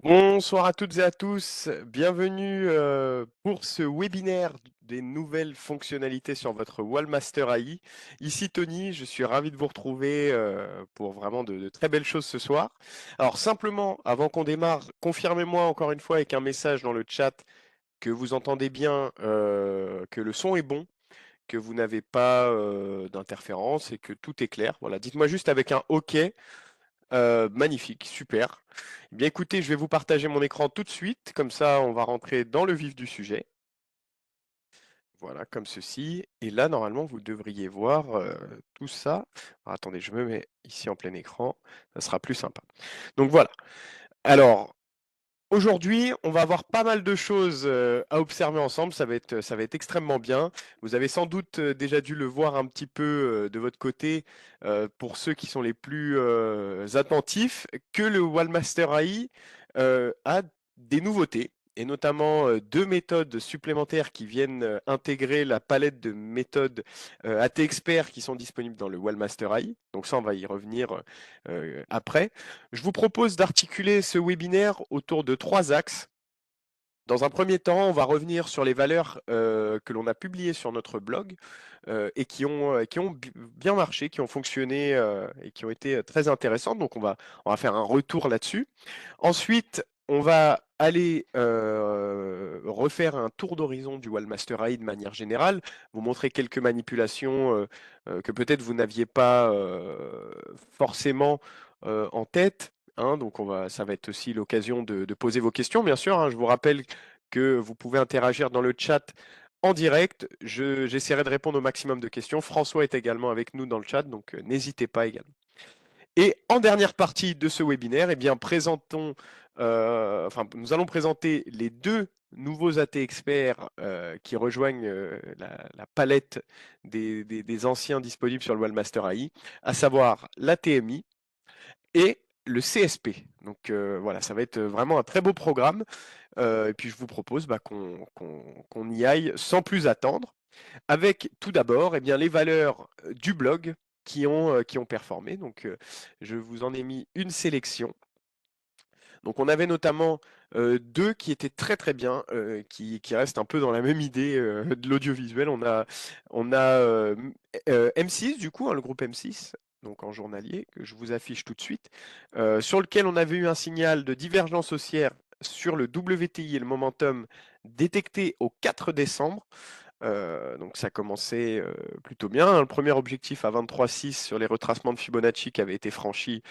Bonsoir à toutes et à tous, bienvenue pour ce webinaire des nouvelles fonctionnalités sur votre Wallmaster AI. Ici Tony, je suis ravi de vous retrouver pour vraiment de très belles choses ce soir. Alors simplement, avant qu'on démarre, confirmez-moi encore une fois avec un message dans le chat que vous entendez bien, que le son est bon, que vous n'avez pas d'interférence et que tout est clair. Voilà, dites-moi juste avec un OK. Magnifique, super. Eh bien écoutez, je vais vous partager mon écran tout de suite, comme ça on va rentrer dans le vif du sujet. Voilà, comme ceci. Et là, normalement, vous devriez voir tout ça. Alors, attendez, je me mets ici en plein écran, ça sera plus sympa. Donc voilà. Alors, aujourd'hui, on va avoir pas mal de choses à observer ensemble, ça va être extrêmement bien. Vous avez sans doute déjà dû le voir un petit peu de votre côté, pour ceux qui sont les plus attentifs, que le Wallmaster AI a des nouveautés, et notamment deux méthodes supplémentaires qui viennent intégrer la palette de méthodes AT Expert qui sont disponibles dans le Wallmaster AI. Donc ça, on va y revenir après. Je vous propose d'articuler ce webinaire autour de trois axes. Dans un premier temps, on va revenir sur les valeurs que l'on a publiées sur notre blog et qui ont bien marché, qui ont fonctionné et qui ont été très intéressantes. Donc on va faire un retour là-dessus. Ensuite, on va aller refaire un tour d'horizon du Wallmaster AI de manière générale, vous montrer quelques manipulations que peut-être vous n'aviez pas forcément en tête. Hein. Donc ça va être aussi l'occasion de poser vos questions, bien sûr. Hein. Je vous rappelle que vous pouvez interagir dans le chat en direct. J'essaierai de répondre au maximum de questions. François est également avec nous dans le chat, donc n'hésitez pas également. Et en dernière partie de ce webinaire, eh bien, nous allons présenter les deux nouveaux AT experts qui rejoignent la palette des anciens disponibles sur le Wallmaster AI, à savoir la TMI et le CSP. Donc voilà, ça va être vraiment un très beau programme. Et puis je vous propose qu'on y aille sans plus attendre, avec tout d'abord eh bien, les valeurs du blog qui ont performé. Donc je vous en ai mis une sélection. Donc on avait notamment deux qui étaient très très bien, qui restent un peu dans la même idée de l'audiovisuel. On a M6 du coup, hein, le groupe M6, donc en journalier, que je vous affiche tout de suite, sur lequel on avait eu un signal de divergence haussière sur le WTI et le momentum détecté au 4 décembre. Donc ça commençait plutôt bien, hein. Le premier objectif à 23,6 sur les retracements de Fibonacci qui avait été franchi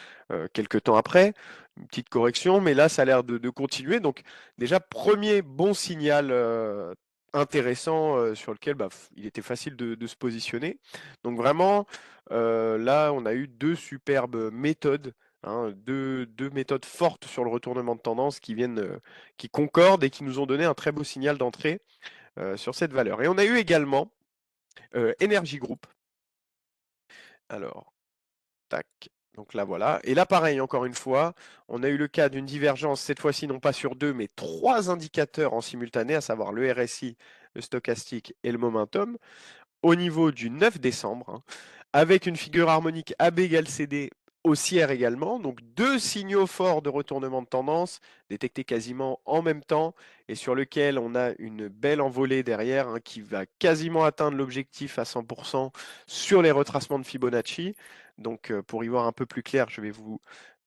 quelques temps après. Une petite correction, mais là ça a l'air de continuer. Donc déjà, premier bon signal intéressant sur lequel il était facile de se positionner. Donc vraiment, là on a eu deux superbes méthodes. Hein, deux méthodes fortes sur le retournement de tendance qui concordent et qui nous ont donné un très beau signal d'entrée sur cette valeur. Et on a eu également Energy Group. Alors, tac. Donc là, voilà. Et là, pareil, encore une fois, on a eu le cas d'une divergence, cette fois-ci, non pas sur deux, mais trois indicateurs en simultané, à savoir le RSI, le stochastique et le momentum, au niveau du 9 décembre, hein, avec une figure harmonique AB égale CD haussière également. Donc deux signaux forts de retournement de tendance détectés quasiment en même temps et sur lequel on a une belle envolée derrière, hein, qui va quasiment atteindre l'objectif à 100% sur les retracements de Fibonacci. Donc pour y voir un peu plus clair, je vais vous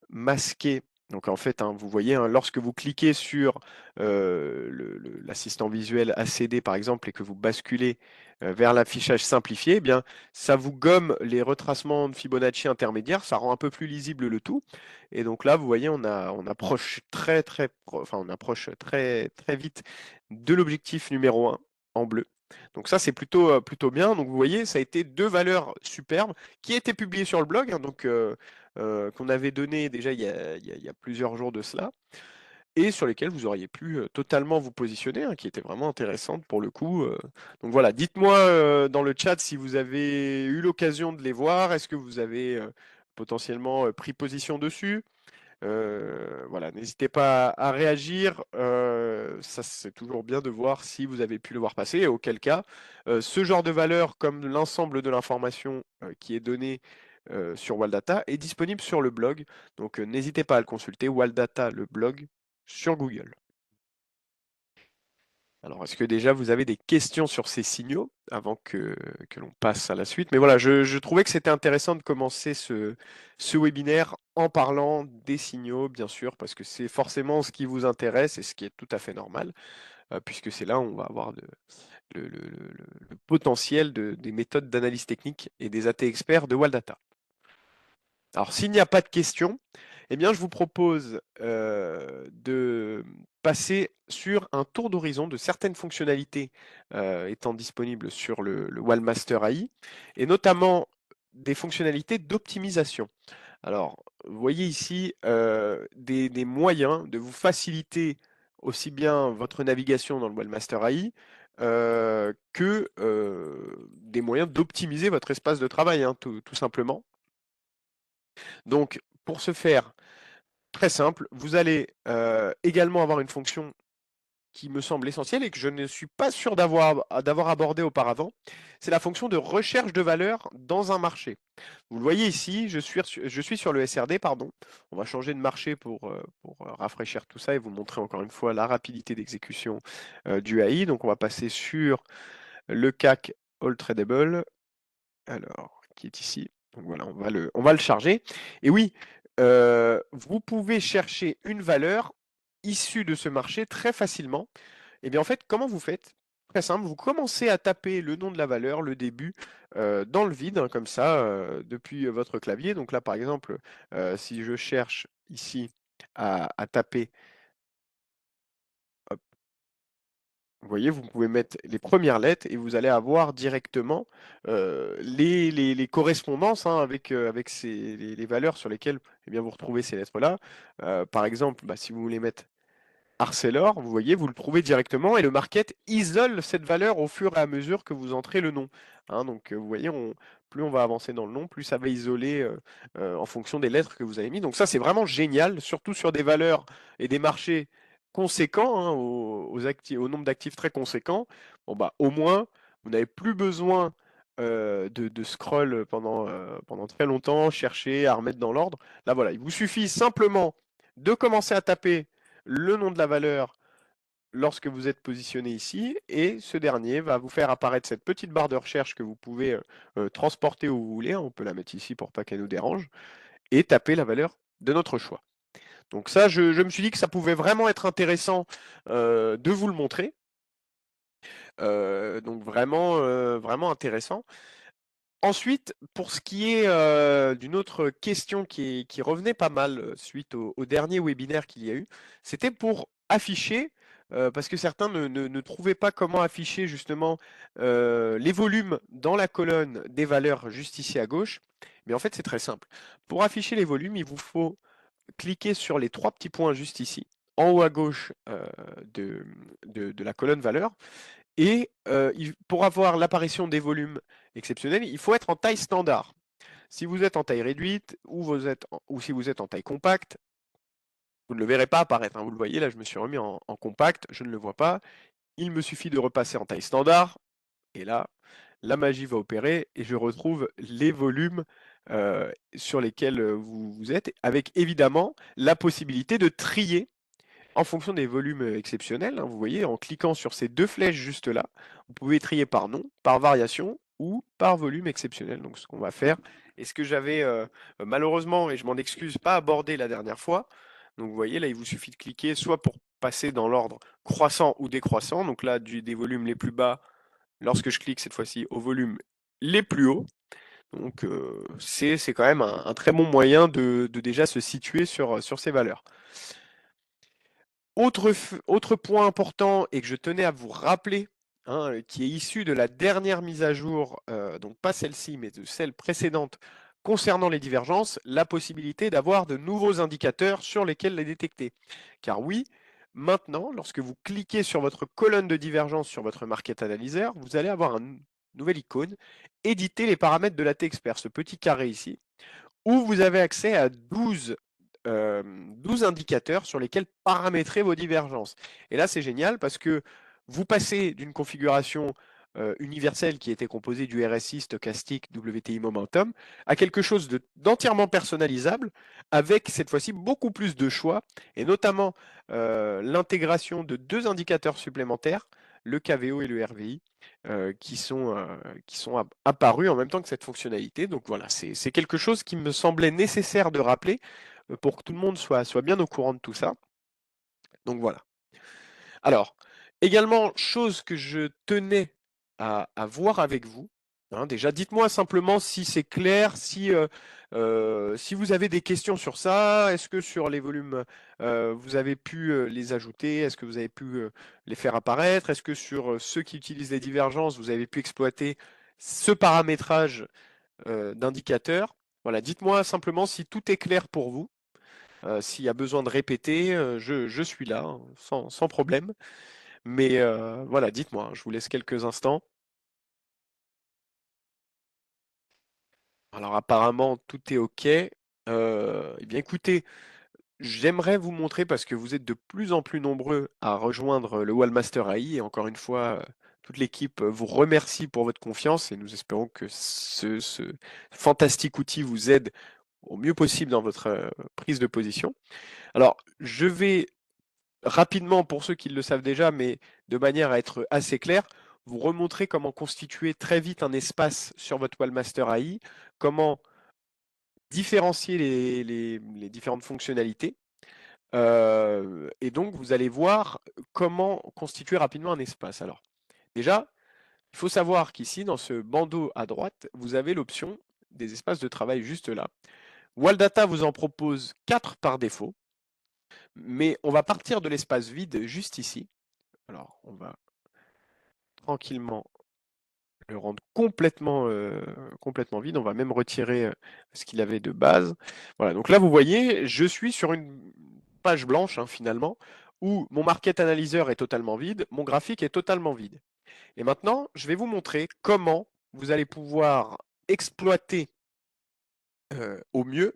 masquer. Donc en fait, hein, vous voyez, hein, lorsque vous cliquez sur l'assistant visuel ACD par exemple et que vous basculez vers l'affichage simplifié, eh bien ça vous gomme les retracements de Fibonacci intermédiaires, ça rend un peu plus lisible le tout. Et donc là, vous voyez, on approche on approche très très vite de l'objectif numéro un en bleu. Donc ça, c'est plutôt bien. Donc vous voyez, ça a été deux valeurs superbes qui étaient publiées sur le blog. Hein, donc qu'on avait donné déjà il y a plusieurs jours de cela, et sur lesquels vous auriez pu totalement vous positionner, hein, qui étaient vraiment intéressantes pour le coup. Donc voilà, dites-moi dans le chat si vous avez eu l'occasion de les voir, est-ce que vous avez potentiellement pris position dessus. Voilà, n'hésitez pas à réagir, ça c'est toujours bien de voir si vous avez pu le voir passer, et auquel cas, ce genre de valeur, comme l'ensemble de l'information qui est donnée sur Waldata, est disponible sur le blog. Donc n'hésitez pas à le consulter, Waldata, le blog. sur Google. Alors, est-ce que déjà vous avez des questions sur ces signaux avant que l'on passe à la suite? Mais voilà, je trouvais que c'était intéressant de commencer ce webinaire en parlant des signaux, bien sûr, parce que c'est forcément ce qui vous intéresse et ce qui est tout à fait normal, puisque c'est là où on va avoir le potentiel des méthodes d'analyse technique et des AT experts de Waldata. Alors, s'il n'y a pas de questions, eh bien, je vous propose de passer sur un tour d'horizon de certaines fonctionnalités étant disponibles sur le Wallmaster AI, et notamment des fonctionnalités d'optimisation. Alors, vous voyez ici des moyens de vous faciliter aussi bien votre navigation dans le Wallmaster AI que des moyens d'optimiser votre espace de travail, hein, tout simplement. Donc, pour ce faire, très simple, vous allez également avoir une fonction qui me semble essentielle et que je ne suis pas sûr d'avoir abordé auparavant. C'est la fonction de recherche de valeur dans un marché. Vous le voyez ici, je suis sur le SRD, pardon. On va changer de marché pour rafraîchir tout ça et vous montrer encore une fois la rapidité d'exécution du AI. Donc on va passer sur le CAC All Tradable, alors, qui est ici. Donc voilà, on va le charger. Et oui, vous pouvez chercher une valeur issue de ce marché très facilement. Et bien en fait, comment vous faites? Très simple, vous commencez à taper le nom de la valeur, le début, dans le vide, hein, comme ça, depuis votre clavier. Donc là, par exemple, si je cherche ici à taper, hop, vous voyez, vous pouvez mettre les premières lettres et vous allez avoir directement les correspondances, hein, avec les valeurs sur lesquelles eh bien, vous retrouvez ces lettres-là. Par exemple, bah, si vous voulez mettre Arcelor, vous voyez, vous le trouvez directement et le market isole cette valeur au fur et à mesure que vous entrez le nom. Hein, donc vous voyez, plus on va avancer dans le nom, plus ça va isoler en fonction des lettres que vous avez mis. Donc ça, c'est vraiment génial, surtout sur des valeurs et des marchés conséquents, hein, au nombre d'actifs très conséquents. Bon bah au moins, vous n'avez plus besoin de scroll pendant très longtemps, chercher à remettre dans l'ordre. Là voilà, il vous suffit simplement de commencer à taper le nom de la valeur lorsque vous êtes positionné ici, et ce dernier va vous faire apparaître cette petite barre de recherche que vous pouvez transporter où vous voulez, hein. On peut la mettre ici pour pas qu'elle nous dérange, et taper la valeur de notre choix. Donc ça, je me suis dit que ça pouvait vraiment être intéressant de vous le montrer. Donc vraiment, vraiment intéressant. Ensuite, pour ce qui est d'une autre question qui revenait pas mal suite au dernier webinaire qu'il y a eu, c'était pour afficher, parce que certains ne trouvaient pas comment afficher justement les volumes dans la colonne des valeurs juste ici à gauche. Mais en fait, c'est très simple. Pour afficher les volumes, il vous faut cliquer sur les trois petits points juste ici, en haut à gauche de la colonne valeur. Et pour avoir l'apparition des volumes exceptionnels, il faut être en taille standard. Si vous êtes en taille réduite ou si vous êtes en taille compacte, vous ne le verrez pas apparaître, hein. Vous le voyez, là je me suis remis en compact, je ne le vois pas. Il me suffit de repasser en taille standard, et là, la magie va opérer et je retrouve les volumes sur lesquels vous êtes, avec évidemment la possibilité de trier en fonction des volumes exceptionnels, hein. Vous voyez, en cliquant sur ces deux flèches juste là, vous pouvez trier par nom, par variation ou par volume exceptionnel. Donc ce qu'on va faire, et ce que j'avais malheureusement, et je m'en excuse, pas abordé la dernière fois. Donc vous voyez, là, il vous suffit de cliquer soit pour passer dans l'ordre croissant ou décroissant. Donc là, des volumes les plus bas, lorsque je clique cette fois-ci au volume les plus hauts. Donc c'est quand même un très bon moyen de déjà se situer sur ces valeurs. Autre point important et que je tenais à vous rappeler, hein, qui est issu de la dernière mise à jour, donc pas celle-ci, mais de celle précédente, concernant les divergences, la possibilité d'avoir de nouveaux indicateurs sur lesquels les détecter. Car oui, maintenant, lorsque vous cliquez sur votre colonne de divergence sur votre Market Analyzer, vous allez avoir une nouvelle icône, éditer les paramètres de la T-Expert, ce petit carré ici, où vous avez accès à 12 indicateurs sur lesquels paramétrer vos divergences. Et là, c'est génial parce que vous passez d'une configuration universel qui était composé du RSI, stochastique, WTI, momentum, à quelque chose d'entièrement personnalisable, avec cette fois-ci beaucoup plus de choix, et notamment l'intégration de deux indicateurs supplémentaires, le KVO et le RVI, qui sont apparus en même temps que cette fonctionnalité. Donc voilà, c'est quelque chose qui me semblait nécessaire de rappeler pour que tout le monde soit bien au courant de tout ça. Donc voilà. Alors, également, chose que je tenais à voir avec vous, hein, déjà, dites-moi simplement si c'est clair, si vous avez des questions sur ça, est-ce que sur les volumes, vous avez pu les ajouter, est-ce que vous avez pu les faire apparaître, est-ce que sur ceux qui utilisent les divergences, vous avez pu exploiter ce paramétrage d'indicateurs? Voilà, dites-moi simplement si tout est clair pour vous. S'il y a besoin de répéter, je suis là, hein, sans problème. Mais voilà, dites-moi, hein, je vous laisse quelques instants. Alors apparemment, tout est OK. Eh bien écoutez, j'aimerais vous montrer, parce que vous êtes de plus en plus nombreux à rejoindre le Wallmaster AI, et encore une fois, toute l'équipe vous remercie pour votre confiance, et nous espérons que ce fantastique outil vous aide au mieux possible dans votre prise de position. Alors, je vais rapidement, pour ceux qui le savent déjà, mais de manière à être assez clair, vous remontrer comment constituer très vite un espace sur votre Wallmaster AI, comment différencier les différentes fonctionnalités. Et donc, vous allez voir comment constituer rapidement un espace. Alors, déjà, il faut savoir qu'ici, dans ce bandeau à droite, vous avez l'option des espaces de travail juste là. Walldata vous en propose 4 par défaut, mais on va partir de l'espace vide juste ici. Alors, on va tranquillement le rendre complètement vide. On va même retirer ce qu'il avait de base. Voilà, donc là, vous voyez, je suis sur une page blanche, hein, finalement, où mon Market Analyzer est totalement vide, mon graphique est totalement vide. Et maintenant, je vais vous montrer comment vous allez pouvoir exploiter au mieux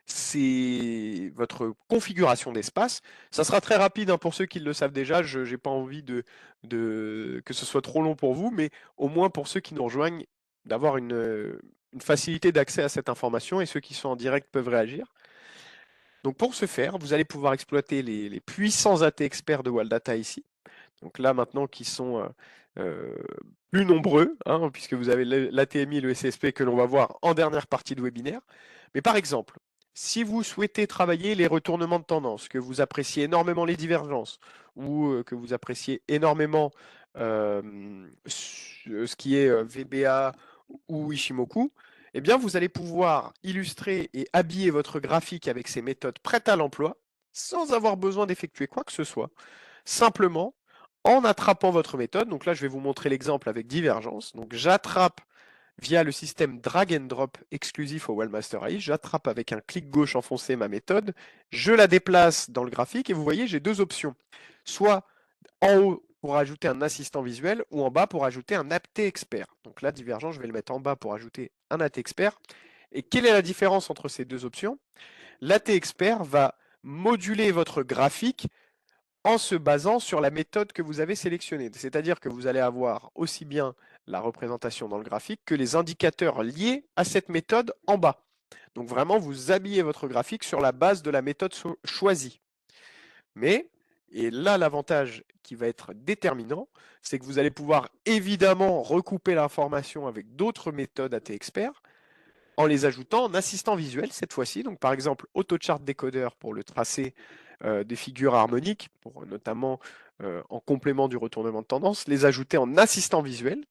c'est votre configuration d'espace. Ça sera très rapide, hein, pour ceux qui le savent déjà. Je n'ai pas envie que ce soit trop long pour vous, mais au moins pour ceux qui nous rejoignent, d'avoir une facilité d'accès à cette information, et ceux qui sont en direct peuvent réagir. Donc pour ce faire, vous allez pouvoir exploiter les puissants AT experts de Waldata ici. Donc là maintenant qui sont plus nombreux, hein, puisque vous avez l'ATMI et le SSP que l'on va voir en dernière partie de webinaire. Mais par exemple, si vous souhaitez travailler les retournements de tendance, que vous appréciez énormément les divergences, ou que vous appréciez énormément ce qui est VBA ou Ishimoku, eh bien vous allez pouvoir illustrer et habiller votre graphique avec ces méthodes prêtes à l'emploi, sans avoir besoin d'effectuer quoi que ce soit, simplement en attrapant votre méthode. Donc là, je vais vous montrer l'exemple avec divergence. Donc j'attrape via le système drag and drop exclusif au Wallmaster AI, j'attrape avec un clic gauche enfoncé ma méthode, je la déplace dans le graphique, et vous voyez, j'ai deux options. Soit en haut pour ajouter un assistant visuel, ou en bas pour ajouter un AT expert. Donc là, divergence, je vais le mettre en bas pour ajouter un AT expert. Et quelle est la différence entre ces deux options? L'AT expert va moduler votre graphique en se basant sur la méthode que vous avez sélectionnée. C'est-à-dire que vous allez avoir aussi bien la représentation dans le graphique que les indicateurs liés à cette méthode en bas. Donc vraiment, vous habillez votre graphique sur la base de la méthode choisie. Mais, et là l'avantage qui va être déterminant, c'est que vous allez pouvoir évidemment recouper l'information avec d'autres méthodes AT Expert, en les ajoutant en assistant visuel cette fois-ci. Donc par exemple, AutoChart Decoder pour le tracé des figures harmoniques, pour notamment en complément du retournement de tendance, les ajouter en assistant visuel,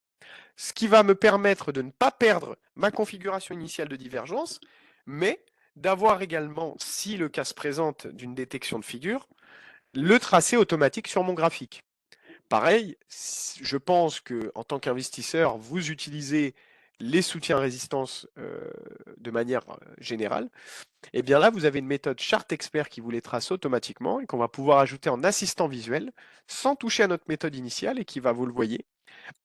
ce qui va me permettre de ne pas perdre ma configuration initiale de divergence, mais d'avoir également, si le cas se présente d'une détection de figure, le tracé automatique sur mon graphique. Pareil, je pense que en tant qu'investisseur, vous utilisez les soutiens résistance de manière générale. Et bien là, vous avez une méthode Chart Expert qui vous les trace automatiquement, et qu'on va pouvoir ajouter en assistant visuel sans toucher à notre méthode initiale, et qui va, vous le voyez,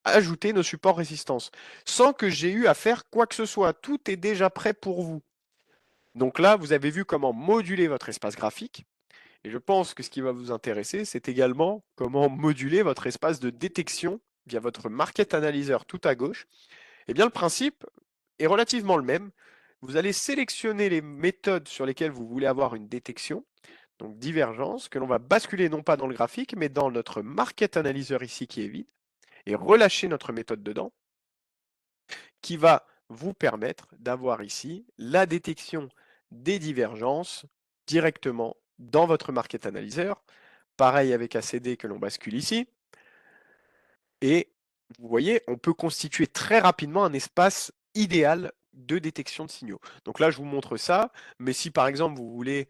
ajouter nos supports résistance sans que j'ai eu à faire quoi que ce soit. Tout est déjà prêt pour vous. Donc là, vous avez vu comment moduler votre espace graphique. Et je pense que ce qui va vous intéresser, c'est également comment moduler votre espace de détection via votre Market Analyzer tout à gauche, eh bien le principe est relativement le même. Vous allez sélectionner les méthodes sur lesquelles vous voulez avoir une détection, donc divergence, que l'on va basculer non pas dans le graphique, mais dans notre Market Analyzer ici qui est vide, et relâcher notre méthode dedans, qui va vous permettre d'avoir ici la détection des divergences directement dans votre Market Analyzer. Pareil avec ACD que l'on bascule ici. Et vous voyez, on peut constituer très rapidement un espace idéal de détection de signaux. Donc là, je vous montre ça, mais si par exemple vous voulez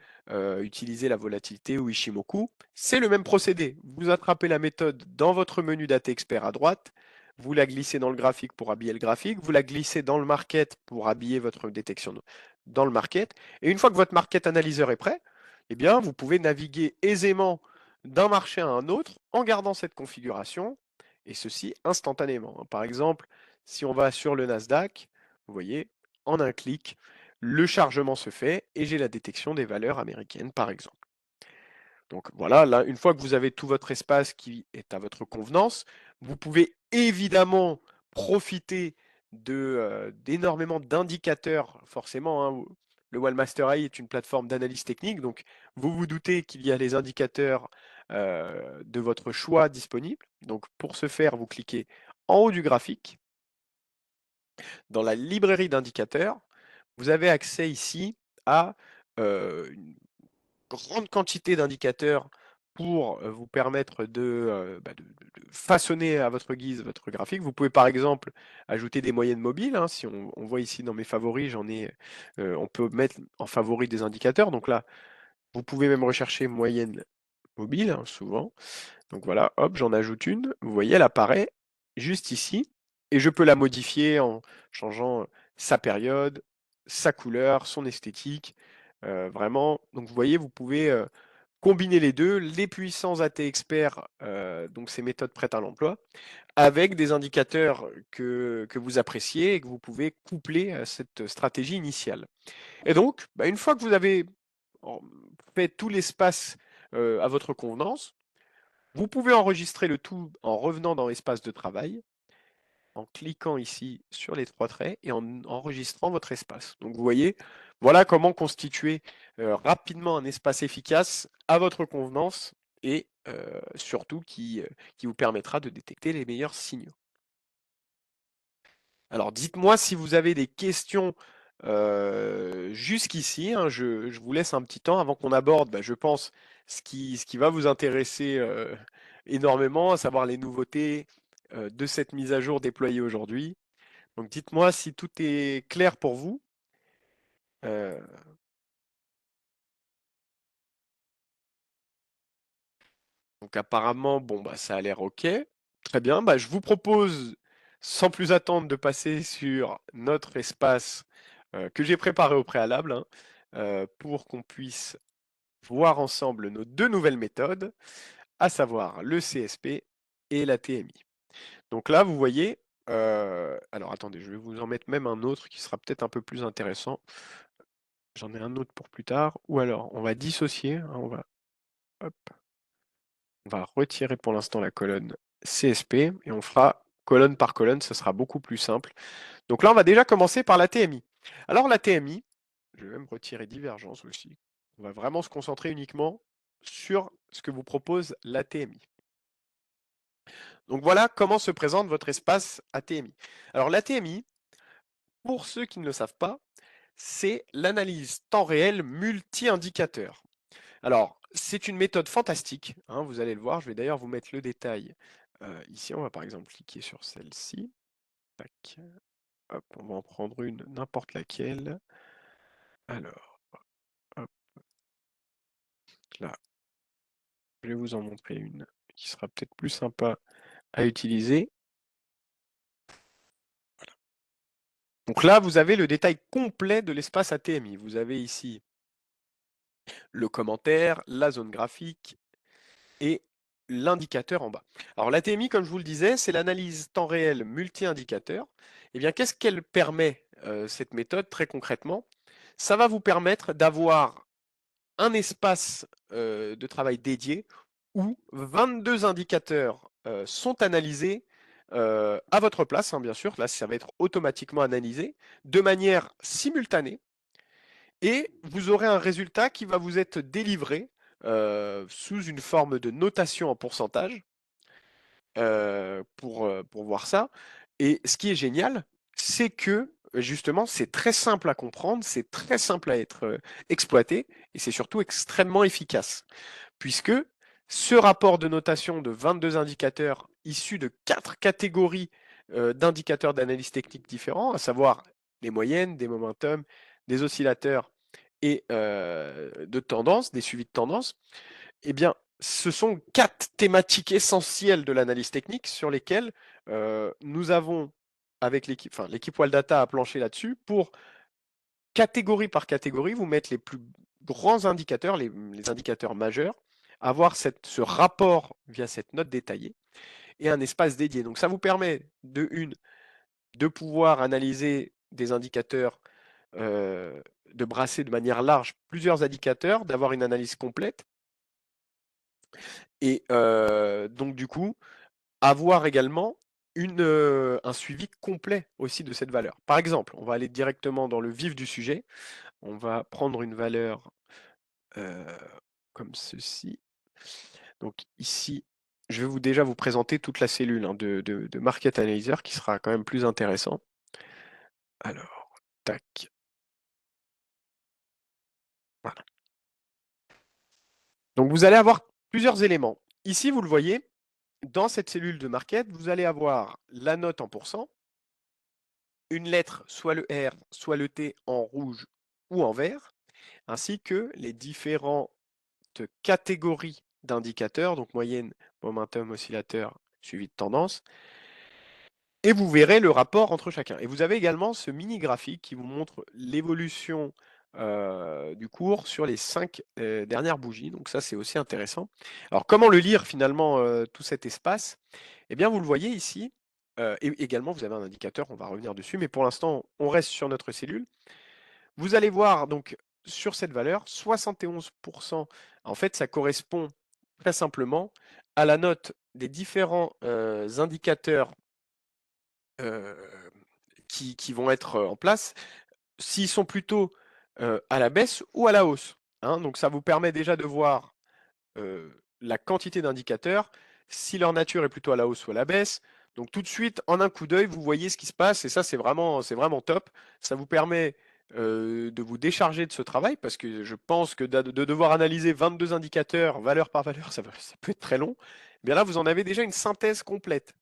utiliser la volatilité ou Ishimoku, c'est le même procédé. Vous attrapez la méthode dans votre menu Data Expert à droite, vous la glissez dans le graphique pour habiller le graphique, vous la glissez dans le market pour habiller votre détection dans le market, et une fois que votre market analyzer est prêt, eh bien, vous pouvez naviguer aisément d'un marché à un autre en gardant cette configuration et ceci instantanément. Par exemple, si on va sur le Nasdaq, vous voyez, en un clic, le chargement se fait et j'ai la détection des valeurs américaines, par exemple. Donc voilà, là, une fois que vous avez tout votre espace qui est à votre convenance, vous pouvez évidemment profiter d'énormément d'indicateurs, forcément, hein. Le Wallmaster AI est une plateforme d'analyse technique, donc vous vous doutez qu'il y a les indicateurs de votre choix disponibles. Donc pour ce faire, vous cliquez en haut du graphique, dans la librairie d'indicateurs, vous avez accès ici à une grande quantité d'indicateurs pour vous permettre de façonner à votre guise votre graphique. Vous pouvez par exemple ajouter des moyennes mobiles, hein. Si on voit ici dans mes favoris, on peut mettre en favori des indicateurs. Donc là, vous pouvez même rechercher moyenne mobile, hein, souvent. Donc voilà, hop, j'en ajoute une. Vous voyez, elle apparaît juste ici. Et je peux la modifier en changeant sa période, sa couleur, son esthétique. Vraiment, donc vous voyez, vous pouvez combiner les deux, les puissants AT experts, donc ces méthodes prêtes à l'emploi, avec des indicateurs que vous appréciez et que vous pouvez coupler à cette stratégie initiale. Et donc, une fois que vous avez fait tout l'espace à votre convenance, vous pouvez enregistrer le tout en revenant dans l'espace de travail, en cliquant ici sur les trois traits et en enregistrant votre espace. Donc vous voyez, voilà comment constituer rapidement un espace efficace à votre convenance et surtout qui vous permettra de détecter les meilleurs signaux. Alors dites-moi si vous avez des questions jusqu'ici, hein, je vous laisse un petit temps avant qu'on aborde, je pense, ce qui va vous intéresser énormément, à savoir les nouveautés de cette mise à jour déployée aujourd'hui. Donc dites-moi si tout est clair pour vous. Euh, donc apparemment, bon, ça a l'air OK. Très bien, je vous propose, sans plus attendre, de passer sur notre espace que j'ai préparé au préalable, hein, pour qu'on puisse voir ensemble nos deux nouvelles méthodes, à savoir le CSP et la TMI. Donc là, vous voyez, alors attendez, je vais vous en mettre même un autre qui sera peut-être un peu plus intéressant. J'en ai un autre pour plus tard. Ou alors, on va dissocier, hein, hop, on va retirer pour l'instant la colonne CSP et on fera colonne par colonne, ça sera beaucoup plus simple. Donc là, on va déjà commencer par la TMI. Alors la TMI, je vais même retirer divergence aussi. On va vraiment se concentrer uniquement sur ce que vous propose la TMI. Donc voilà comment se présente votre espace ATMI. Alors l'ATMI, pour ceux qui ne le savent pas, c'est l'analyse temps réel multi-indicateur. Alors, c'est une méthode fantastique, hein, vous allez le voir, je vais d'ailleurs vous mettre le détail. Ici, on va par exemple cliquer sur celle-ci. Tac. Hop, on va en prendre une, n'importe laquelle. Alors, hop, là, je vais vous en montrer une qui sera peut-être plus sympa à utiliser. Donc là, vous avez le détail complet de l'espace ATMI. Vous avez ici le commentaire, la zone graphique et l'indicateur en bas. Alors l'ATMI, comme je vous le disais, c'est l'analyse temps réel multi-indicateur. Eh bien, qu'est-ce qu'elle permet, cette méthode, très concrètement? Ça va vous permettre d'avoir un espace de travail dédié où 22 indicateurs sont analysés à votre place, hein, bien sûr. Là, ça va être automatiquement analysé de manière simultanée et vous aurez un résultat qui va vous être délivré sous une forme de notation en pourcentage pour voir ça. Et ce qui est génial, c'est que justement, c'est très simple à comprendre, c'est très simple à être exploité et c'est surtout extrêmement efficace puisque ce rapport de notation de 22 indicateurs issus de 4 catégories d'indicateurs d'analyse technique différents, à savoir les moyennes, des momentum, des oscillateurs et de tendances, des suivis de tendances, eh bien, ce sont 4 thématiques essentielles de l'analyse technique sur lesquelles nous avons, avec l'équipe, enfin, l'équipe Waldata a planché là-dessus pour catégorie par catégorie, vous mettre les plus grands indicateurs, les indicateurs majeurs, avoir ce rapport via cette note détaillée et un espace dédié. Donc ça vous permet de pouvoir analyser des indicateurs, de brasser de manière large plusieurs indicateurs, d'avoir une analyse complète et donc du coup, avoir également un suivi complet aussi de cette valeur. Par exemple, on va aller directement dans le vif du sujet. On va prendre une valeur euh, comme ceci. Donc ici, je vais déjà vous présenter toute la cellule hein, de Market Analyzer qui sera quand même plus intéressant. Alors, tac. Voilà. Donc vous allez avoir plusieurs éléments. Ici, vous le voyez, dans cette cellule de Market, vous allez avoir la note en pourcent, une lettre, soit le R, soit le T en rouge ou en vert, ainsi que les différentes catégories d'indicateurs, donc moyenne, momentum, oscillateur, suivi de tendance, et vous verrez le rapport entre chacun. Et vous avez également ce mini graphique qui vous montre l'évolution du cours sur les 5 dernières bougies. Donc ça, c'est aussi intéressant. Alors, comment le lire finalement tout cet espace? Eh bien, vous le voyez ici. Et également, vous avez un indicateur, on va revenir dessus, mais pour l'instant, on reste sur notre cellule. Vous allez voir donc sur cette valeur, 71%, en fait, ça correspond très simplement à la note des différents indicateurs euh, qui vont être en place, s'ils sont plutôt à la baisse ou à la hausse, hein. Donc ça vous permet déjà de voir la quantité d'indicateurs, si leur nature est plutôt à la hausse ou à la baisse. Donc tout de suite, en un coup d'œil, vous voyez ce qui se passe et ça, c'est vraiment top. Ça vous permet de vous décharger de ce travail parce que je pense que de devoir analyser 22 indicateurs valeur par valeur, ça peut être très long. Eh bien là, vous en avez déjà une synthèse complète.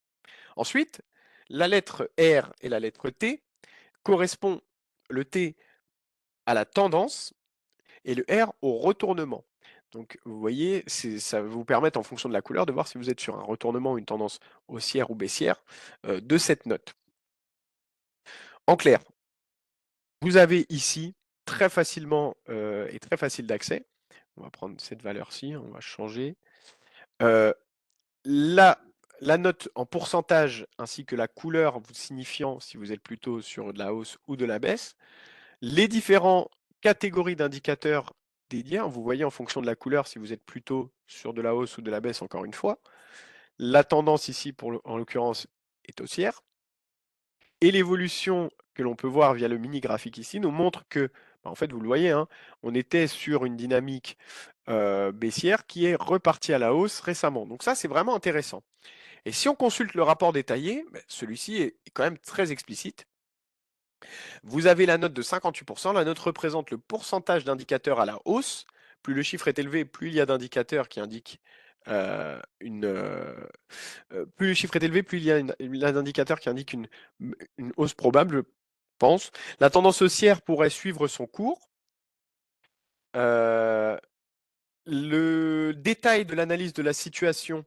Ensuite, la lettre R et la lettre T correspond le T à la tendance et le R au retournement. Donc vous voyez, ça va vous permettre en fonction de la couleur de voir si vous êtes sur un retournement ou une tendance haussière ou baissière de cette note. En clair, vous avez ici très facilement et très facile d'accès. On va prendre cette valeur-ci, on va changer. Euh, la, la note en pourcentage ainsi que la couleur vous signifiant si vous êtes plutôt sur de la hausse ou de la baisse. Les différentes catégories d'indicateurs dédiés, hein, vous voyez en fonction de la couleur si vous êtes plutôt sur de la hausse ou de la baisse encore une fois. La tendance ici, en l'occurrence, est haussière. Et l'évolution que l'on peut voir via le mini graphique ici nous montre que, en fait, vous le voyez, hein, on était sur une dynamique baissière qui est repartie à la hausse récemment. Donc ça, c'est vraiment intéressant. Et si on consulte le rapport détaillé, celui-ci est quand même très explicite. Vous avez la note de 58%. La note représente le pourcentage d'indicateurs à la hausse. Plus le chiffre est élevé, plus il y a d'indicateurs qui indiquent plus le chiffre est élevé, plus il y a un indicateur qui indique une hausse probable, je pense. La tendance haussière pourrait suivre son cours. Euh, le détail de l'analyse de la situation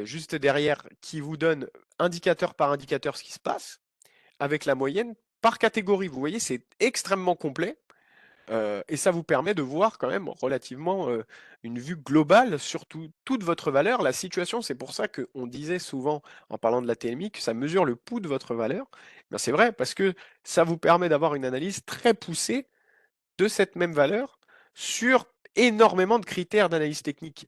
juste derrière qui vous donne indicateur par indicateur ce qui se passe avec la moyenne par catégorie. Vous voyez, c'est extrêmement complet et ça vous permet de voir quand même relativement une vue globale sur toute votre valeur, la situation. C'est pour ça qu'on disait souvent en parlant de la TMI que ça mesure le pouls de votre valeur. Ben, c'est vrai parce que ça vous permet d'avoir une analyse très poussée de cette même valeur sur énormément de critères d'analyse technique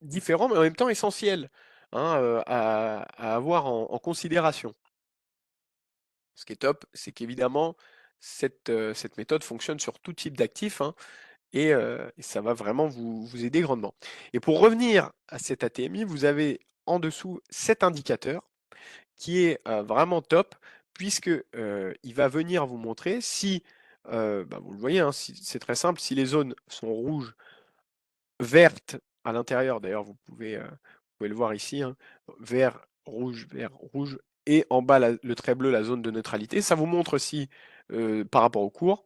différents, mais en même temps essentiels. hein, à avoir en considération. Ce qui est top, c'est qu'évidemment, cette méthode fonctionne sur tout type d'actifs, hein, et ça va vraiment vous aider grandement. Et pour revenir à cet ATMI, vous avez en dessous cet indicateur qui est vraiment top, puisque il va venir vous montrer si, bah, vous le voyez, hein, c'est très simple, si les zones sont rouges, vertes à l'intérieur, d'ailleurs vous pouvez le voir ici, hein, vert, rouge, et en bas le trait bleu, la zone de neutralité. Ça vous montre aussi par rapport au cours.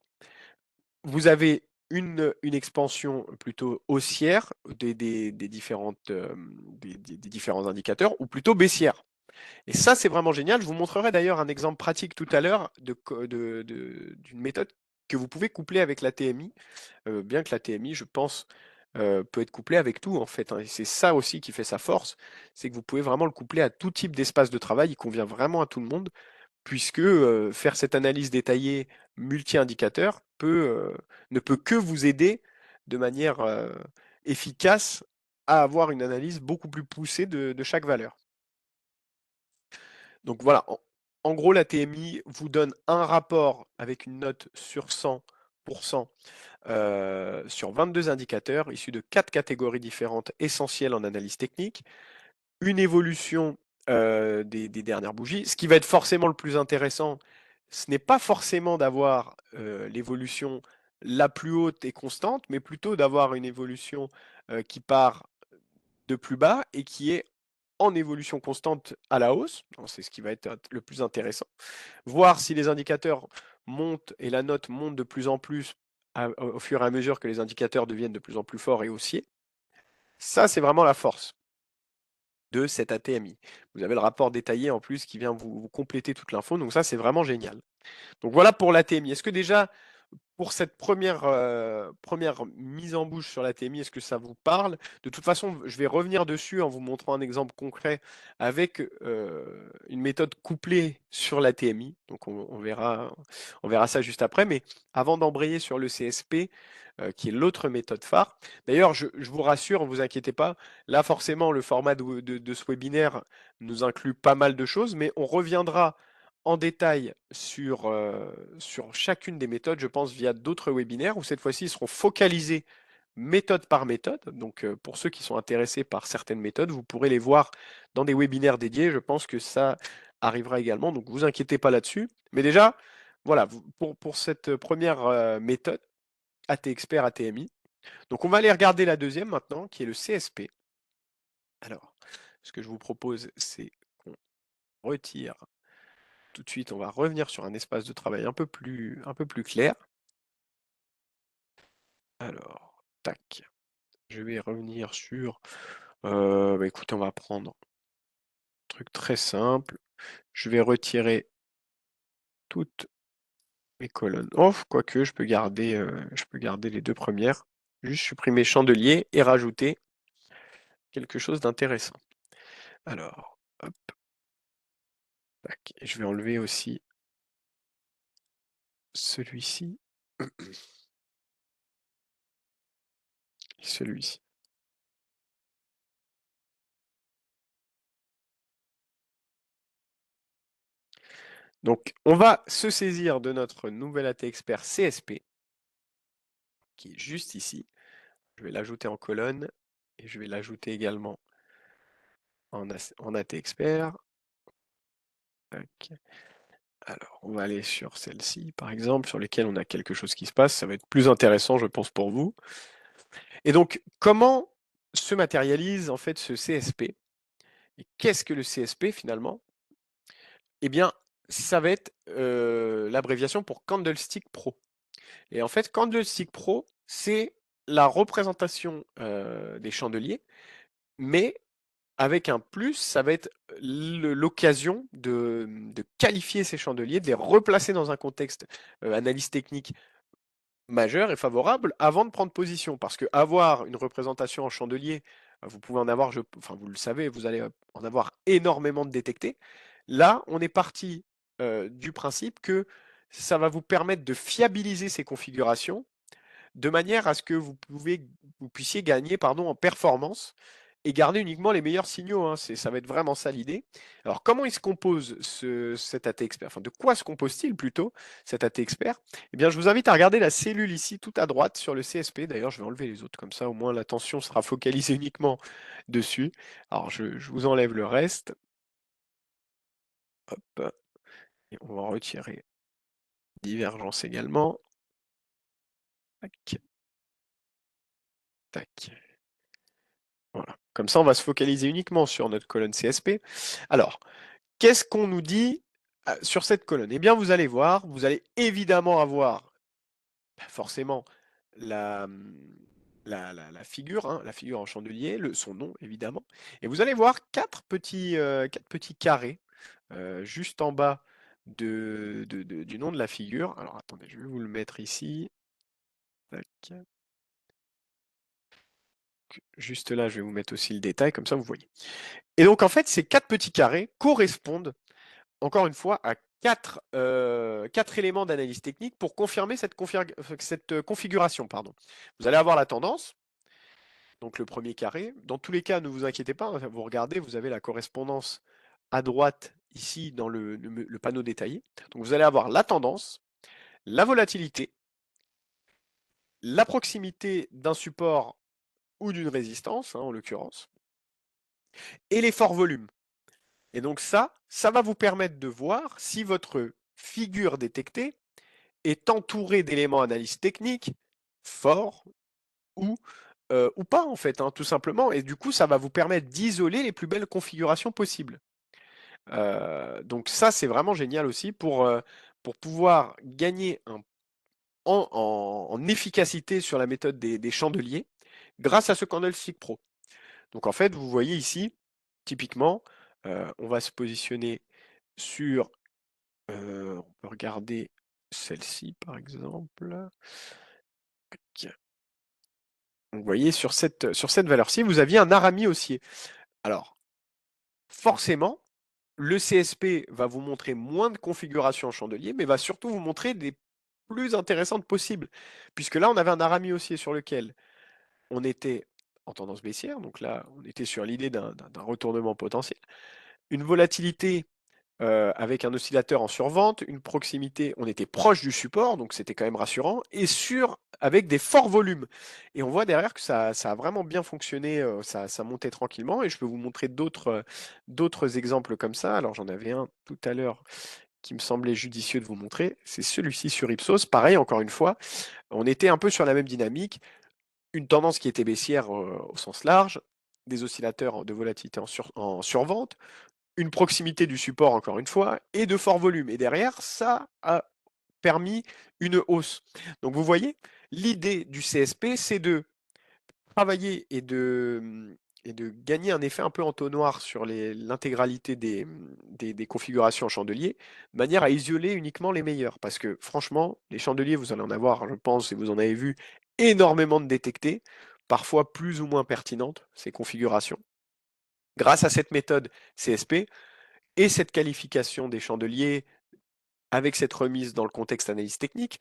Vous avez une expansion plutôt haussière des différentes, des différents indicateurs, ou plutôt baissière. Et ça, c'est vraiment génial. Je vous montrerai d'ailleurs un exemple pratique tout à l'heure d'une méthode que vous pouvez coupler avec la TMI, bien que la TMI, je pense, peut être couplée avec tout en fait, hein. Et c'est ça aussi qui fait sa force, c'est que vous pouvez vraiment le coupler à tout type d'espace de travail. Il convient vraiment à tout le monde, puisque faire cette analyse détaillée multi-indicateur ne peut que vous aider de manière efficace à avoir une analyse beaucoup plus poussée de chaque valeur. Donc voilà, en gros, la TMI vous donne un rapport avec une note sur 100% sur 22 indicateurs issus de 4 catégories différentes essentielles en analyse technique, une évolution des dernières bougies. Ce qui va être forcément le plus intéressant, ce n'est pas forcément d'avoir l'évolution la plus haute et constante, mais plutôt d'avoir une évolution qui part de plus bas et qui est en évolution constante à la hausse. C'est ce qui va être le plus intéressant. Voir si les indicateurs montent et la note monte de plus en plus au fur et à mesure que les indicateurs deviennent de plus en plus forts et haussiers. Ça, c'est vraiment la force de cet ATMI. Vous avez le rapport détaillé en plus qui vient vous compléter toute l'info. Donc ça, c'est vraiment génial. Donc voilà pour l'ATMI. Est-ce que déjà, pour cette première mise en bouche sur la TMI, est-ce que ça vous parle? De toute façon, je vais revenir dessus en vous montrant un exemple concret avec une méthode couplée sur la TMI. Donc on verra ça juste après. Mais avant d'embrayer sur le CSP, qui est l'autre méthode phare. D'ailleurs, je vous rassure, ne vous inquiétez pas. Là, forcément, le format de ce webinaire nous inclut pas mal de choses, mais on reviendra en détail sur chacune des méthodes, je pense, via d'autres webinaires où cette fois-ci, ils seront focalisés méthode par méthode. Donc, pour ceux qui sont intéressés par certaines méthodes, vous pourrez les voir dans des webinaires dédiés. Je pense que ça arrivera également. Donc, vous inquiétez pas là-dessus. Mais déjà, voilà, pour cette première méthode, AT Expert, ATMI. Donc, on va aller regarder la deuxième maintenant, qui est le CSP. Alors, ce que je vous propose, c'est qu'on retire tout de suite, on va revenir sur un espace de travail un peu plus clair. Alors, tac. Je vais revenir sur... bah écoutez, on va prendre un truc très simple. Je vais retirer toutes mes colonnes. Oh, quoique, je peux garder les deux premières. Juste supprimer chandelier et rajouter quelque chose d'intéressant. Alors, hop, tac. Et je vais enlever aussi celui-ci. Celui-ci. Donc, on va se saisir de notre nouvel AT Expert CSP, qui est juste ici. Je vais l'ajouter en colonne et je vais l'ajouter également en AT Expert. Alors, on va aller sur celle-ci, par exemple, sur lesquelles on a quelque chose qui se passe. Ça va être plus intéressant, je pense, pour vous. Et donc, comment se matérialise en fait ce CSP? Et qu'est-ce que le CSP finalement? Eh bien, ça va être l'abréviation pour Candlestick Pro. Et en fait, Candlestick Pro, c'est la représentation des chandeliers, mais avec un plus, ça va être l'occasion de qualifier ces chandeliers, de les replacer dans un contexte analyse technique majeur et favorable avant de prendre position. Parce que avoir une représentation en chandelier, vous pouvez en avoir, enfin vous le savez, vous allez en avoir énormément de détectés. Là, on est parti du principe que ça va vous permettre de fiabiliser ces configurations de manière à ce que vous puissiez gagner, pardon, en performance et garder uniquement les meilleurs signaux, hein. Ça va être vraiment ça l'idée. Alors, comment il se compose cet AT expert? Enfin, de quoi se compose-t-il plutôt, cet AT expert? Eh bien, je vous invite à regarder la cellule ici, tout à droite, sur le CSP. D'ailleurs, je vais enlever les autres, comme ça, au moins, l'attention sera focalisée uniquement dessus. Alors, je vous enlève le reste. Hop. Et on va retirer divergence également. Tac, tac. Voilà. Comme ça, on va se focaliser uniquement sur notre colonne CSP. Alors, qu'est-ce qu'on nous dit sur cette colonne? Eh bien, vous allez voir, vous allez évidemment avoir forcément la, la figure, hein, la figure en chandelier, son nom évidemment. Et vous allez voir quatre petits carrés juste en bas du nom de la figure. Alors attendez, je vais vous le mettre ici. Tac. Juste là, je vais vous mettre aussi le détail, comme ça vous voyez. Et donc en fait, ces quatre petits carrés correspondent, encore une fois, à quatre éléments d'analyse technique pour confirmer cette configuration. Pardon. Vous allez avoir la tendance, donc le premier carré. Dans tous les cas, ne vous inquiétez pas, hein, vous regardez, vous avez la correspondance à droite ici dans le panneau détaillé. Donc vous allez avoir la tendance, la volatilité, la proximité d'un support ou d'une résistance, hein, en l'occurrence, et les forts volumes. Et donc ça va vous permettre de voir si votre figure détectée est entourée d'éléments d'analyse technique forts ou pas en fait, hein, tout simplement. Et du coup, ça va vous permettre d'isoler les plus belles configurations possibles. Donc ça, c'est vraiment génial aussi pour pouvoir gagner en efficacité sur la méthode des chandeliers grâce à ce Candlestick Pro. Donc en fait, vous voyez ici, typiquement, on va se positionner sur, on peut regarder celle-ci par exemple. Vous voyez sur cette valeur-ci, vous aviez un Arami haussier. Alors, forcément, le CSP va vous montrer moins de configurations en chandelier, mais va surtout vous montrer des plus intéressantes possibles. Puisque là, on avait un Arami haussier sur lequel on était en tendance baissière, donc là, on était sur l'idée d'un retournement potentiel. Une volatilité avec un oscillateur en survente, une proximité, on était proche du support, donc c'était quand même rassurant, et avec des forts volumes. Et on voit derrière que ça a vraiment bien fonctionné, ça montait tranquillement, et je peux vous montrer d'autres exemples comme ça. Alors j'en avais un tout à l'heure qui me semblait judicieux de vous montrer, c'est celui-ci sur Ipsos. Pareil, encore une fois, on était un peu sur la même dynamique, une tendance qui était baissière au sens large, des oscillateurs de volatilité en survente, une proximité du support, encore une fois, et de fort volume. Et derrière, ça a permis une hausse. Donc vous voyez, l'idée du CSP, c'est de travailler et de gagner un effet un peu entonnoir sur l'intégralité des configurations en chandelier, de manière à isoler uniquement les meilleurs. Parce que franchement, les chandeliers, vous allez en avoir, je pense, et vous en avez vu, énormément de détectés, parfois plus ou moins pertinentes, ces configurations. Grâce à cette méthode CSP, et cette qualification des chandeliers avec cette remise dans le contexte analyse technique,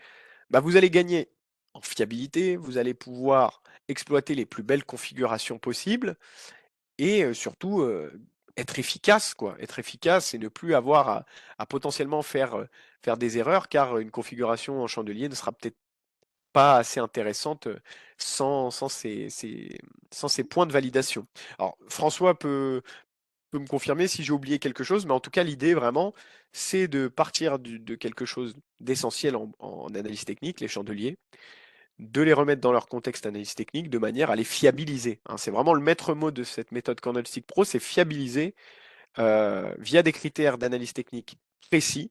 bah vous allez gagner en fiabilité, vous allez pouvoir exploiter les plus belles configurations possibles et surtout être efficace, quoi. Être efficace et ne plus avoir à potentiellement faire des erreurs car une configuration en chandelier ne sera peut-être pas assez intéressante sans ces points de validation. Alors, François peut me confirmer si j'ai oublié quelque chose, mais en tout cas, l'idée vraiment, c'est de partir de quelque chose d'essentiel en analyse technique, les chandeliers, de les remettre dans leur contexte analyse technique de manière à les fiabiliser, hein. C'est vraiment le maître mot de cette méthode Candlestick Pro, c'est fiabiliser via des critères d'analyse technique précis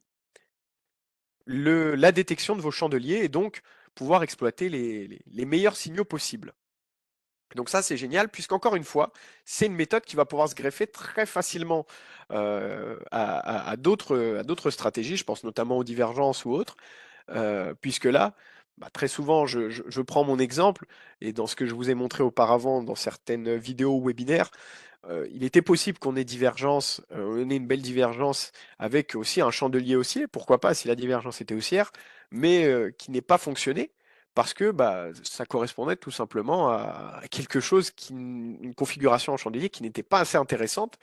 la détection de vos chandeliers et donc pouvoir exploiter les meilleurs signaux possibles. Donc ça, c'est génial, puisqu'encore une fois, c'est une méthode qui va pouvoir se greffer très facilement à d'autres stratégies, je pense notamment aux divergences ou autres, puisque là, bah, très souvent, je prends mon exemple, et dans ce que je vous ai montré auparavant dans certaines vidéos ou webinaires, il était possible qu'on ait on ait une belle divergence avec aussi un chandelier haussier, pourquoi pas si la divergence était haussière, mais qui n'ait pas fonctionné parce que bah, ça correspondait tout simplement à quelque chose une configuration en chandelier qui n'était pas assez intéressante.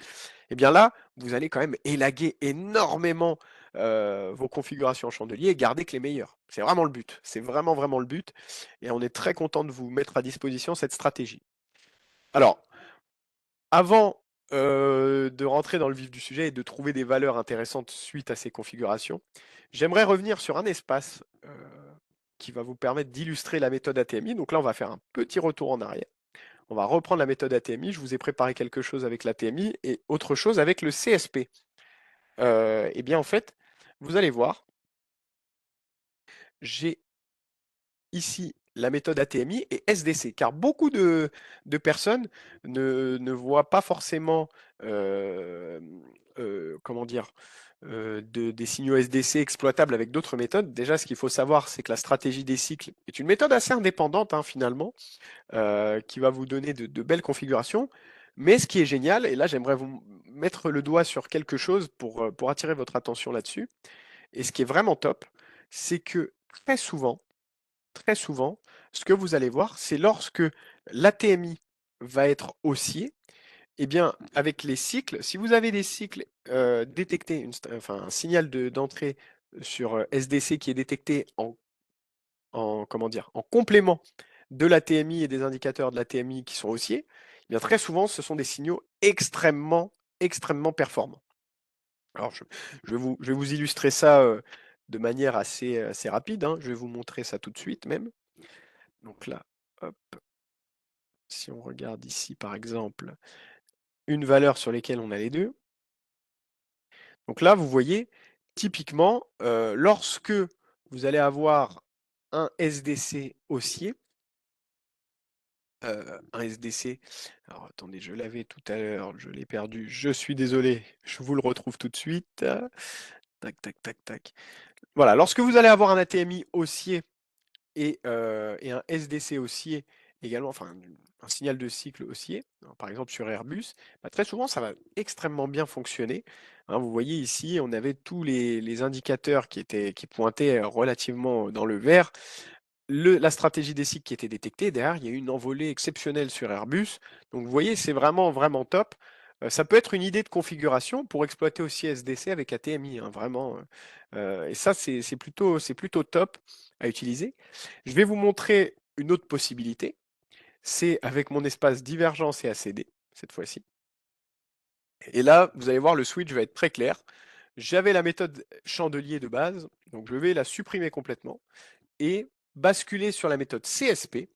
Et bien là, vous allez quand même élaguer énormément vos configurations en chandelier et garder que les meilleures. C'est vraiment le but. C'est vraiment, vraiment le but. Et on est très content de vous mettre à disposition cette stratégie. Alors, avant de rentrer dans le vif du sujet et de trouver des valeurs intéressantes suite à ces configurations, j'aimerais revenir sur un espace qui va vous permettre d'illustrer la méthode ATMI. Donc là, on va faire un petit retour en arrière. On va reprendre la méthode ATMI. Je vous ai préparé quelque chose avec l'ATMI et autre chose avec le CSP. Eh bien, en fait, vous allez voir, j'ai ici la méthode ATMI et SDC, car beaucoup de personnes ne voient pas forcément, comment dire, des signaux SDC exploitables avec d'autres méthodes. Déjà, ce qu'il faut savoir, c'est que la stratégie des cycles est une méthode assez indépendante, hein, finalement, qui va vous donner de belles configurations. Mais ce qui est génial, et là j'aimerais vous mettre le doigt sur quelque chose pour attirer votre attention là-dessus, et ce qui est vraiment top, c'est que très souvent, très souvent, ce que vous allez voir, c'est lorsque l'ATMI va être haussier, eh bien, avec les cycles, si vous avez des cycles détectés, enfin, un signal d'entrée sur SDC qui est détecté comment dire, en complément de l'ATMI et des indicateurs de l'ATMI qui sont haussiers, eh bien, très souvent, ce sont des signaux extrêmement, extrêmement performants. Alors, je vais vous illustrer ça de manière assez rapide, hein. Je vais vous montrer ça tout de suite même. Donc là, hop, si on regarde ici, par exemple, une valeur sur laquelle on a les deux. Donc là, vous voyez, typiquement, lorsque vous allez avoir un SDC haussier, un SDC, alors attendez, je l'avais tout à l'heure, je l'ai perdu, je suis désolé, je vous le retrouve tout de suite. Tac, tac, tac, tac. Voilà, lorsque vous allez avoir un ATMI haussier et un SDC haussier également, enfin un signal de cycle haussier, alors, par exemple sur Airbus, bah, très souvent ça va extrêmement bien fonctionner. Hein, vous voyez ici, on avait tous les indicateurs qui pointaient relativement dans le vert. La stratégie des cycles qui était détectée, derrière, il y a eu une envolée exceptionnelle sur Airbus. Donc vous voyez, c'est vraiment, vraiment top. Ça peut être une idée de configuration pour exploiter aussi SDC avec ATMI, hein, vraiment. Et ça, c'est plutôt top à utiliser. Je vais vous montrer une autre possibilité. C'est avec mon espace divergence et ACD, cette fois-ci. Et là, vous allez voir, le switch va être très clair. J'avais la méthode chandelier de base, donc je vais la supprimer complètement et basculer sur la méthode CSP,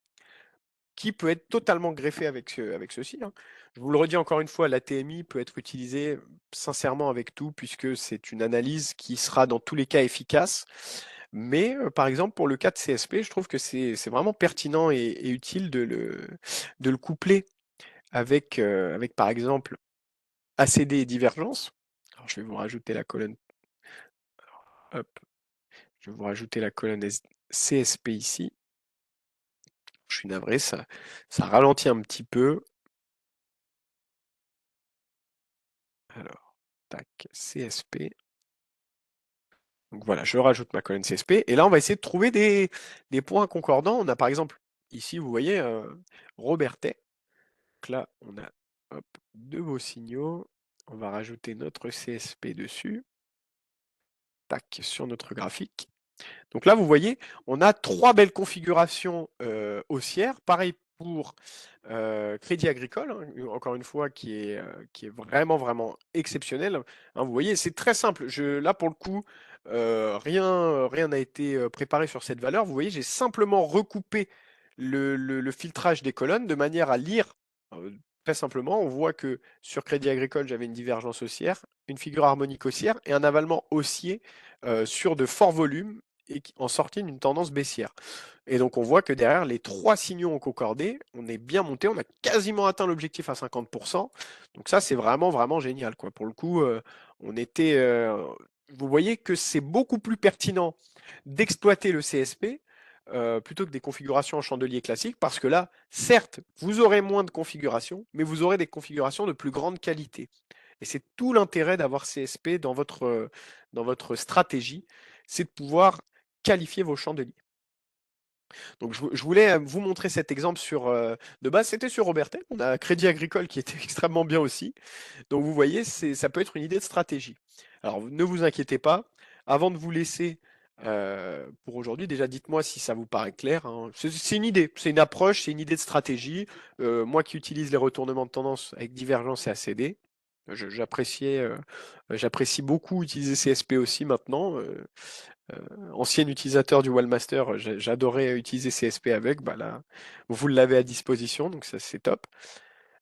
qui peut être totalement greffée avec ceci, hein. Je vous le redis encore une fois, l'ATMI peut être utilisé sincèrement avec tout, puisque c'est une analyse qui sera dans tous les cas efficace. Mais par exemple, pour le cas de CSP, je trouve que c'est vraiment pertinent et utile de le coupler avec par exemple ACD et divergence. Alors, je vais vous rajouter la colonne, hop, je vais vous rajouter la colonne CSP ici. Je suis navré, ça ralentit un petit peu. Alors, tac, CSP. Donc voilà, je rajoute ma colonne CSP. Et là, on va essayer de trouver des points concordants. On a par exemple, ici, vous voyez, Robertet. Donc là, on a hop, deux beaux signaux. On va rajouter notre CSP dessus. Tac, sur notre graphique. Donc là, vous voyez, on a trois belles configurations haussières. Pareil pour Crédit Agricole, hein, encore une fois, qui est vraiment, vraiment exceptionnel. Hein, vous voyez, c'est très simple. Là, pour le coup, rien n'a été préparé sur cette valeur. Vous voyez, j'ai simplement recoupé le filtrage des colonnes de manière à lire. euh, Très simplement, on voit que sur Crédit Agricole, j'avais une divergence haussière, une figure harmonique haussière et un avalement haussier sur de forts volumes et en sortie d'une tendance baissière. Et donc on voit que derrière, les trois signaux ont concordé, on est bien monté, on a quasiment atteint l'objectif à 50%. Donc ça, c'est vraiment, vraiment génial, quoi. Pour le coup, on était... vous voyez que c'est beaucoup plus pertinent d'exploiter le CSP plutôt que des configurations en chandelier classique, parce que là, certes, vous aurez moins de configurations, mais vous aurez des configurations de plus grande qualité. Et c'est tout l'intérêt d'avoir CSP dans votre stratégie, c'est de pouvoir qualifier vos chandeliers. Donc je voulais vous montrer cet exemple de base, c'était sur Robertet. On a Crédit Agricole qui était extrêmement bien aussi. Donc vous voyez, ça peut être une idée de stratégie. Alors ne vous inquiétez pas, avant de vous laisser pour aujourd'hui, déjà dites-moi si ça vous paraît clair, hein. C'est une idée, c'est une approche, c'est une idée de stratégie. Moi qui utilise les retournements de tendance avec divergence et ACD, j'apprécie beaucoup utiliser CSP aussi maintenant. Ancien utilisateur du Wallmaster, j'adorais utiliser CSP avec. Bah là, vous l'avez à disposition, donc ça c'est top.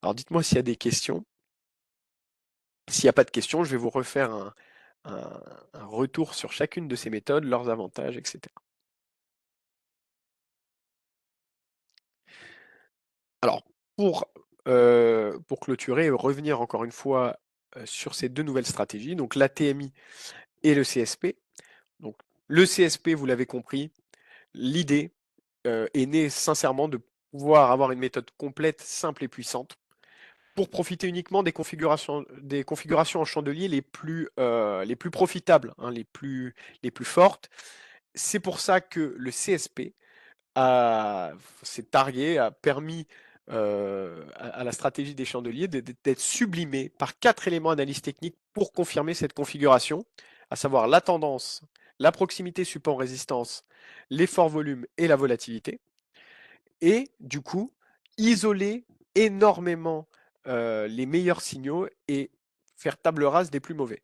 Alors dites-moi s'il y a des questions. S'il n'y a pas de questions, je vais vous refaire un- un retour sur chacune de ces méthodes, leurs avantages, etc. Alors, pour clôturer et revenir encore une fois sur ces deux nouvelles stratégies, donc l'ATMI et le CSP. Donc, le CSP, vous l'avez compris, l'idée est née sincèrement de pouvoir avoir une méthode complète, simple et puissante pour profiter uniquement des configurations en chandelier les plus profitables, hein, les plus fortes. C'est pour ça que le CSP s'est targué, a permis à la stratégie des chandeliers d'être sublimée par quatre éléments d'analyse technique pour confirmer cette configuration, à savoir la tendance, la proximité support-résistance, l'effort volume et la volatilité. Et du coup, isoler énormément les meilleurs signaux et faire table rase des plus mauvais.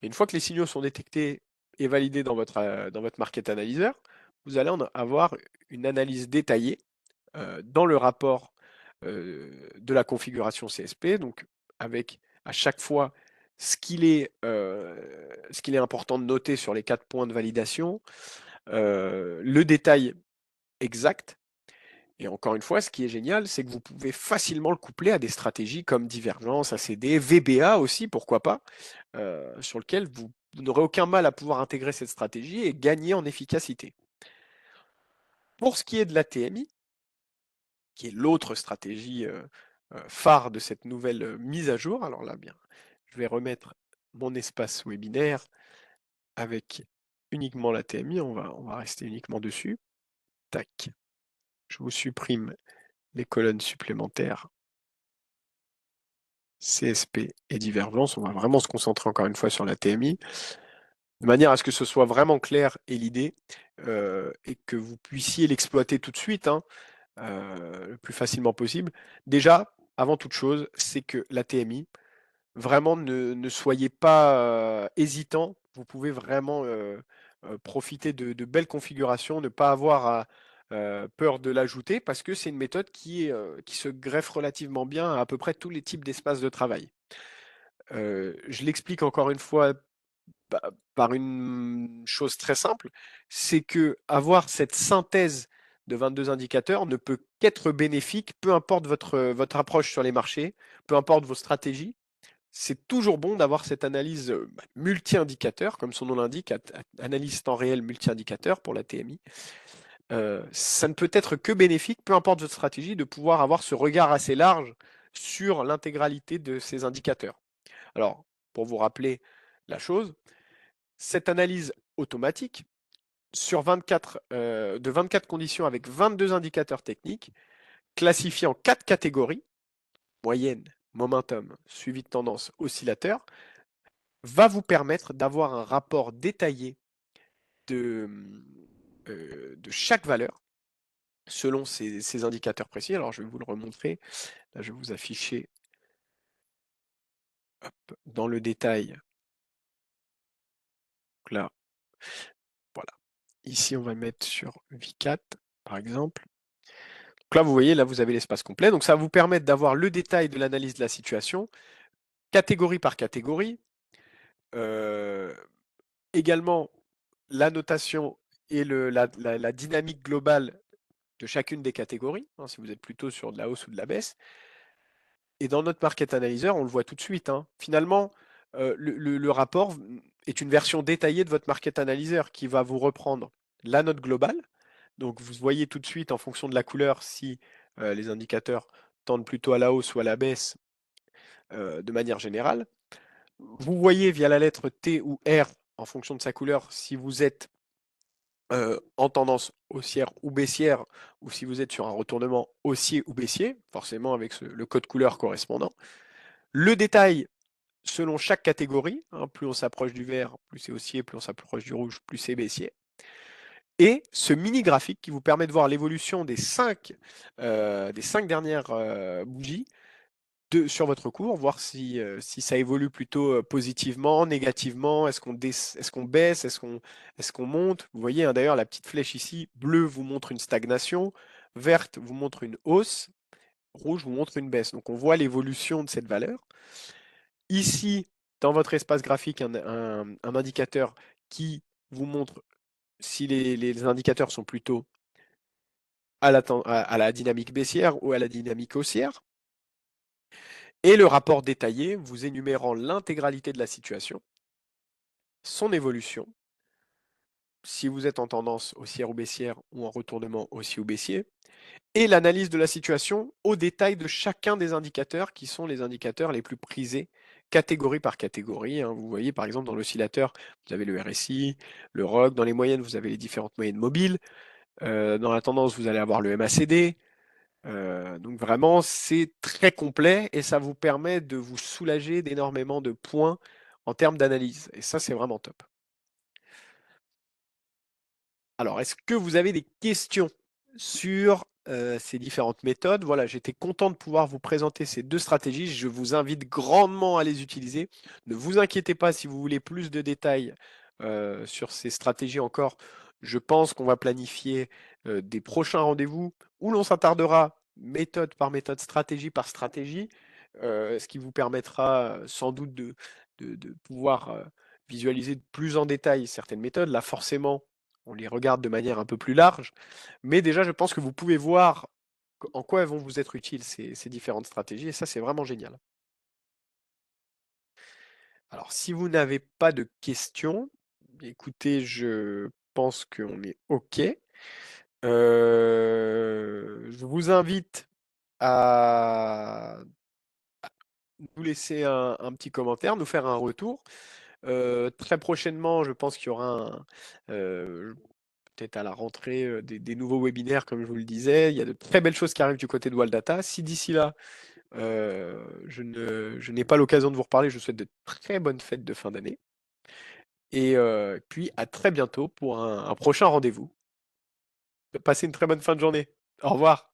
Et une fois que les signaux sont détectés et validés dans votre market analyzer, vous allez en avoir une analyse détaillée dans le rapport de la configuration CSP, donc avec à chaque fois ce qu'il est important de noter sur les quatre points de validation, le détail exact. Et encore une fois, ce qui est génial, c'est que vous pouvez facilement le coupler à des stratégies comme divergence, ACD, VBA aussi, pourquoi pas, sur lequel vous n'aurez aucun mal à pouvoir intégrer cette stratégie et gagner en efficacité. Pour ce qui est de la TMI, qui est l'autre stratégie phare de cette nouvelle mise à jour, alors là, bien, je vais remettre mon espace webinaire avec uniquement la TMI, on va rester uniquement dessus. Tac, je vous supprime les colonnes supplémentaires CSP et divergence. On va vraiment se concentrer encore une fois sur la TMI, de manière à ce que ce soit vraiment clair et l'idée, et que vous puissiez l'exploiter tout de suite, hein, le plus facilement possible. Déjà, avant toute chose, c'est que la TMI, vraiment ne soyez pas hésitant. Vous pouvez vraiment profiter de belles configurations, ne pas avoir peur de l'ajouter, parce que c'est une méthode qui se greffe relativement bien à peu près tous les types d'espaces de travail. Je l'explique encore une fois par une chose très simple, c'est que avoir cette synthèse de 22 indicateurs ne peut qu'être bénéfique, peu importe votre approche sur les marchés, peu importe vos stratégies. C'est toujours bon d'avoir cette analyse multi-indicateur, comme son nom l'indique, analyse temps réel multi-indicateur pour la TMI. Ça ne peut être que bénéfique, peu importe votre stratégie, de pouvoir avoir ce regard assez large sur l'intégralité de ces indicateurs. Alors, pour vous rappeler la chose, cette analyse automatique sur 24, de 24 conditions avec 22 indicateurs techniques, classifiés en 4 catégories, moyenne, momentum, suivi de tendance, oscillateur, va vous permettre d'avoir un rapport détaillé de, de chaque valeur selon ces indicateurs précis. Alors je vais vous le remontrer. Là, je vais vous afficher hop, dans le détail. Donc là, voilà. Ici, on va mettre sur V4, par exemple. Donc là, vous voyez, là, vous avez l'espace complet. Donc ça va vous permettre d'avoir le détail de l'analyse de la situation, catégorie par catégorie. Euh, Également, la notation et la dynamique globale de chacune des catégories, hein, si vous êtes plutôt sur de la hausse ou de la baisse. Et dans notre market analyzer, on le voit tout de suite, hein. Finalement, le rapport est une version détaillée de votre market analyzer qui va vous reprendre la note globale. Donc vous voyez tout de suite en fonction de la couleur si les indicateurs tendent plutôt à la hausse ou à la baisse de manière générale. Vous voyez via la lettre T ou R en fonction de sa couleur si vous êtes en tendance haussière ou baissière, ou si vous êtes sur un retournement haussier ou baissier, forcément avec le code couleur correspondant. Le détail selon chaque catégorie, hein, plus on s'approche du vert, plus c'est haussier, plus on s'approche du rouge, plus c'est baissier. Et ce mini graphique qui vous permet de voir l'évolution des cinq dernières bougies sur votre cours, voir si ça évolue plutôt positivement, négativement, est-ce qu'on baisse, est-ce qu'on monte. Vous voyez, hein, d'ailleurs, la petite flèche ici, bleue vous montre une stagnation, verte vous montre une hausse, rouge vous montre une baisse. Donc on voit l'évolution de cette valeur. Ici, dans votre espace graphique, un indicateur qui vous montre si les indicateurs sont plutôt à la dynamique baissière ou à la dynamique haussière. Et le rapport détaillé vous énumérant l'intégralité de la situation, son évolution, si vous êtes en tendance haussière ou baissière ou en retournement haussier ou baissier, et l'analyse de la situation au détail de chacun des indicateurs qui sont les indicateurs les plus prisés catégorie par catégorie, hein. Vous voyez par exemple dans l'oscillateur, vous avez le RSI, le ROG, dans les moyennes, vous avez les différentes moyennes mobiles, dans la tendance, vous allez avoir le MACD. Donc vraiment, c'est très complet et ça vous permet de vous soulager d'énormément de points en termes d'analyse. Et ça, c'est vraiment top. Alors, est-ce que vous avez des questions sur ces différentes méthodes? Voilà, j'étais content de pouvoir vous présenter ces deux stratégies. Je vous invite grandement à les utiliser. Ne vous inquiétez pas si vous voulez plus de détails sur ces stratégies encore. Je pense qu'on va planifier des prochains rendez-vous où l'on s'attardera méthode par méthode, stratégie par stratégie, ce qui vous permettra sans doute de pouvoir visualiser de plus en détail certaines méthodes. Là, forcément, on les regarde de manière un peu plus large. Mais déjà, je pense que vous pouvez voir en quoi elles vont vous être utiles, ces différentes stratégies. Et ça, c'est vraiment génial. Alors, si vous n'avez pas de questions, écoutez, je pense qu'on est OK. Je vous invite à nous laisser un petit commentaire, nous faire un retour. Très prochainement, je pense qu'il y aura peut-être à la rentrée des nouveaux webinaires, comme je vous le disais. Il y a de très belles choses qui arrivent du côté de Waldata. Si d'ici là, je n'ai pas l'occasion de vous reparler, je vous souhaite de très bonnes fêtes de fin d'année. Et puis à très bientôt pour un prochain rendez-vous. Passez une très bonne fin de journée. Au revoir.